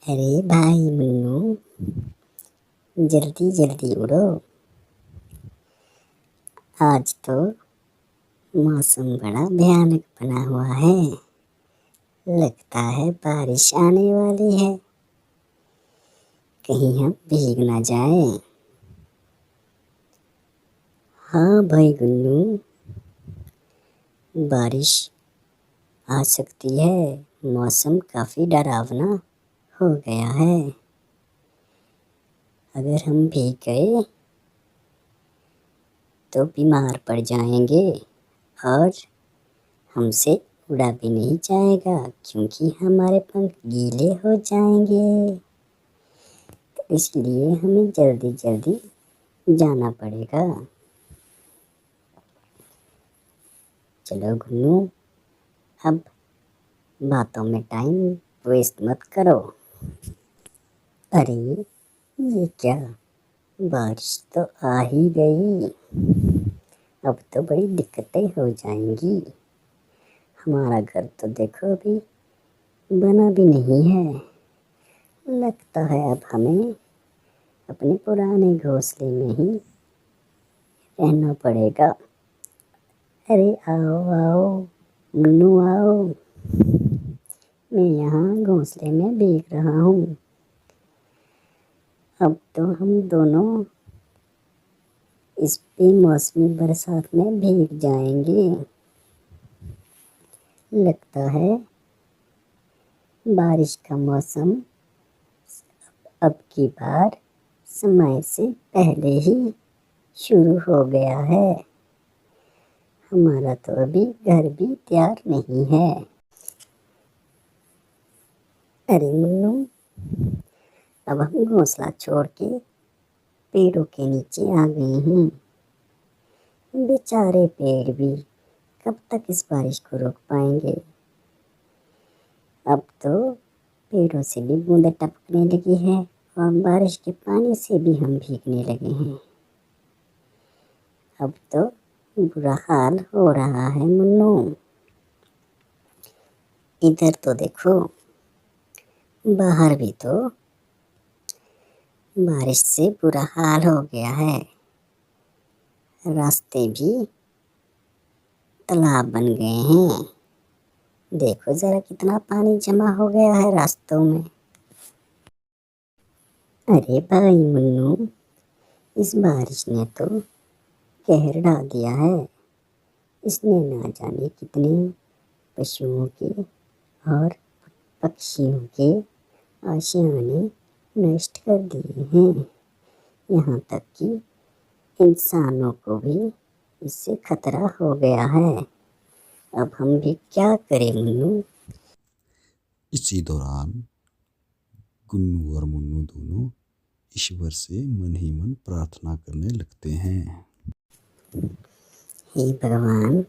अरे भाई मुन्नू, जल्दी जल्दी उड़ो। आज तो मौसम बड़ा भयानक बना हुआ है। लगता है बारिश आने वाली है। कहीं हम भीग ना जाएं। हाँ भाई गुन्नू, बारिश आ सकती है। मौसम काफी डरावना हो गया है। अगर हम भीग गए तो बीमार पड़ जाएंगे और हमसे उड़ा भी नहीं जाएगा, क्योंकि हमारे पंख गीले हो जाएंगे। तो इसलिए हमें जल्दी जल्दी जाना पड़ेगा। चलो गुन्नू, अब बातों में टाइम वेस्ट मत करो। अरे ये क्या, बारिश तो आ ही गई। अब तो बड़ी दिक्कतें हो जाएंगी। हमारा घर तो देखो अभी बना भी नहीं है। लगता है अब हमें अपने पुराने घोंसले में ही रहना पड़ेगा। अरे आओ आओ मुन्नू आओ, मैं यहाँ घोंसले में भीग रहा हूँ। अब तो हम दोनों इस बेमौसमी बरसात में भीग जाएंगे। लगता है बारिश का मौसम अब की बार समय से पहले ही शुरू हो गया है। हमारा तो अभी घर भी तैयार नहीं है। अरे मुन्नू, अब हम घोंसला छोड़ के पेड़ों के नीचे आ गए हैं। बेचारे पेड़ भी कब तक इस बारिश को रोक पाएंगे। अब तो पेड़ों से भी बूंदें टपकने लगी है और बारिश के पानी से भी हम भीगने लगे हैं। अब तो बुरा हाल हो रहा है मुन्नू। इधर तो देखो, बाहर भी तो बारिश से बुरा हाल हो गया है। रास्ते भी तालाब बन गए हैं। देखो जरा कितना पानी जमा हो गया है रास्तों में। अरे भाई मुन्नू, इस बारिश ने तो कहर ढा दिया है। इसने ना जाने कितने पशुओं के और पक्षियों के आशियाने नष्ट कर दिए हैं। यहाँ तक कि इंसानों को भी इससे खतरा हो गया है। अब हम भी क्या करें मुन्नू। इसी दौरान गुन्नू और मुन्नू दोनों ईश्वर से मन ही मन प्रार्थना करने लगते हैं। हे भगवान,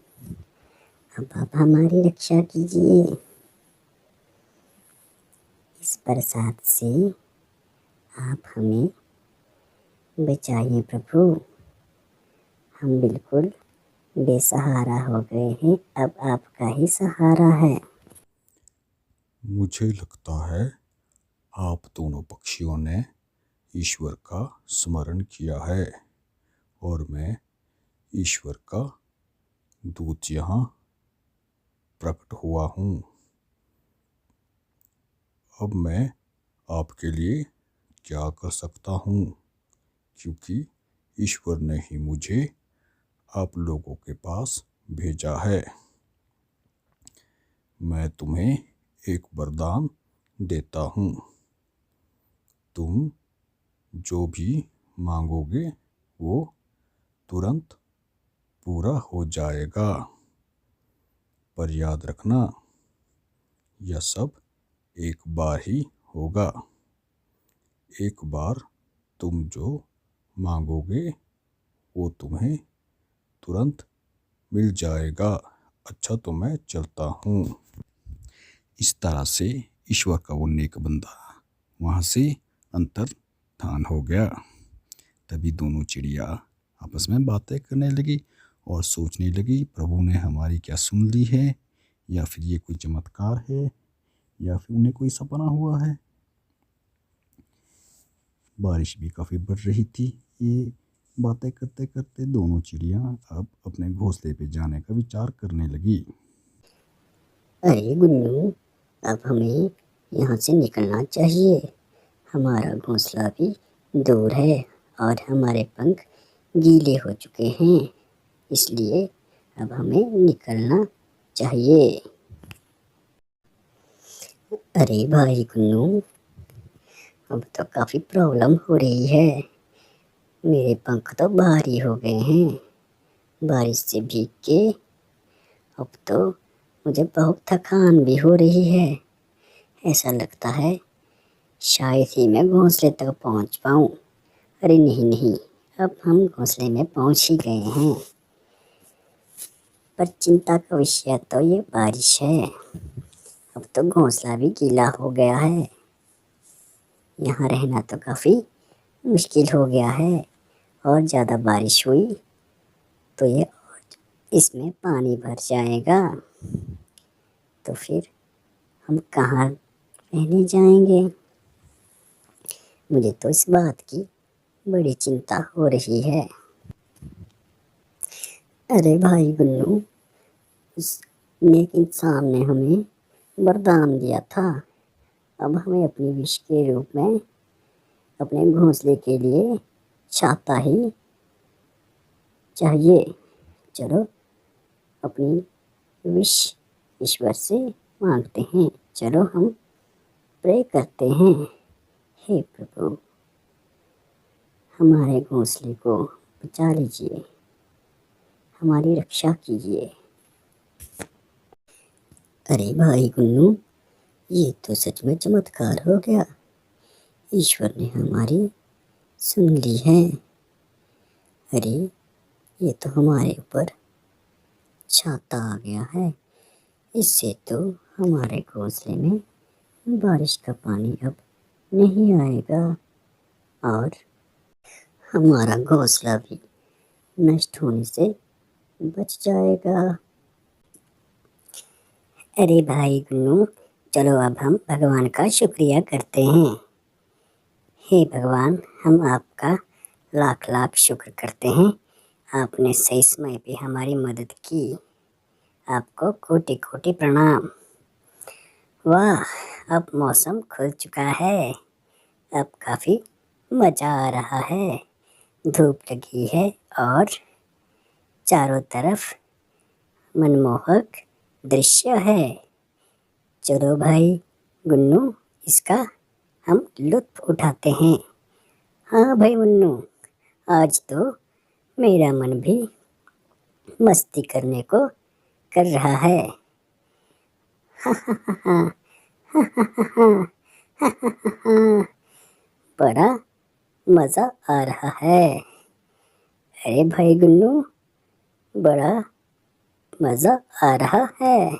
अब आप हमारी रक्षा कीजिए। इस बरसात से आप हमें बचाइए प्रभु। हम बिल्कुल बेसहारा हो गए हैं, अब आपका ही सहारा है। मुझे लगता है आप दोनों पक्षियों ने ईश्वर का स्मरण किया है और मैं ईश्वर का दूत यहाँ प्रकट हुआ हूँ। अब मैं आपके लिए क्या कर सकता हूँ, क्योंकि ईश्वर ने ही मुझे आप लोगों के पास भेजा है। मैं तुम्हें एक वरदान देता हूँ। तुम जो भी मांगोगे वो तुरंत पूरा हो जाएगा। पर याद रखना, यह सब एक बार ही होगा। एक बार तुम जो मांगोगे वो तुम्हें तुरंत मिल जाएगा। अच्छा तो मैं चलता हूँ। इस तरह से ईश्वर का वो नेक बंदा वहाँ से अंतर्धान हो गया। तभी दोनों चिड़िया आपस में बातें करने लगी और सोचने लगी, प्रभु ने हमारी क्या सुन ली है, या फिर ये कोई चमत्कार है, या फिर उन्हें कोई सपना हुआ है। बारिश भी काफ़ी बढ़ रही थी। ये बातें करते करते दोनों चिड़िया अब अपने घोंसले पे जाने का विचार करने लगी। अरे गुन्नू, अब हमें यहाँ से निकलना चाहिए। हमारा घोंसला भी दूर है और हमारे पंख गीले हो चुके हैं, इसलिए अब हमें निकलना चाहिए। अरे भाई गुन्नू, अब तो काफ़ी प्रॉब्लम हो रही है। मेरे पंख तो भारी हो गए हैं बारिश से भीग के। अब तो मुझे बहुत थकान भी हो रही है। ऐसा लगता है शायद ही मैं घोंसले तक पहुंच पाऊं। अरे नहीं नहीं, अब हम घोंसले में पहुंच ही गए हैं। पर चिंता का विषय तो ये बारिश है। अब तो घोंसला भी गीला हो गया है। यहाँ रहना तो काफ़ी मुश्किल हो गया है। और ज़्यादा बारिश हुई तो ये इसमें पानी भर जाएगा, तो फिर हम कहाँ रहने जाएंगे। मुझे तो इस बात की बड़ी चिंता हो रही है। अरे भाई गुन्नू, उस नेक इंसान ने हमें वरदान दिया था। अब हमें अपनी विश के रूप में अपने घोंसले के लिए छाता ही चाहिए। चलो अपनी विश ईश्वर से मांगते हैं। चलो हम प्रे करते हैं। हे प्रभु, हमारे घोंसले को बचा लीजिए, हमारी रक्षा कीजिए। अरे भाई गुन्नू, ये तो सच में चमत्कार हो गया। ईश्वर ने हमारी सुन ली है। अरे ये तो हमारे ऊपर छाता आ गया है। इससे तो हमारे घोंसले में बारिश का पानी अब नहीं आएगा और हमारा घोंसला भी नष्ट होने से बच जाएगा। अरे भाई गुन्नू, चलो अब हम भगवान का शुक्रिया करते हैं। हे भगवान, हम आपका लाख लाख शुक्र करते हैं। आपने सही समय पे हमारी मदद की। आपको कोटि कोटि प्रणाम। वाह, अब मौसम खुल चुका है। अब काफ़ी मज़ा आ रहा है। धूप लगी है और चारों तरफ मनमोहक दृश्य है। चलो भाई गुन्नू, इसका हम लुत्फ उठाते हैं। हाँ भाई मुन्नू, आज तो मेरा मन भी मस्ती करने को कर रहा है। बड़ा मज़ा आ रहा है। अरे भाई गुन्नू, बड़ा मज़ा आ रहा है।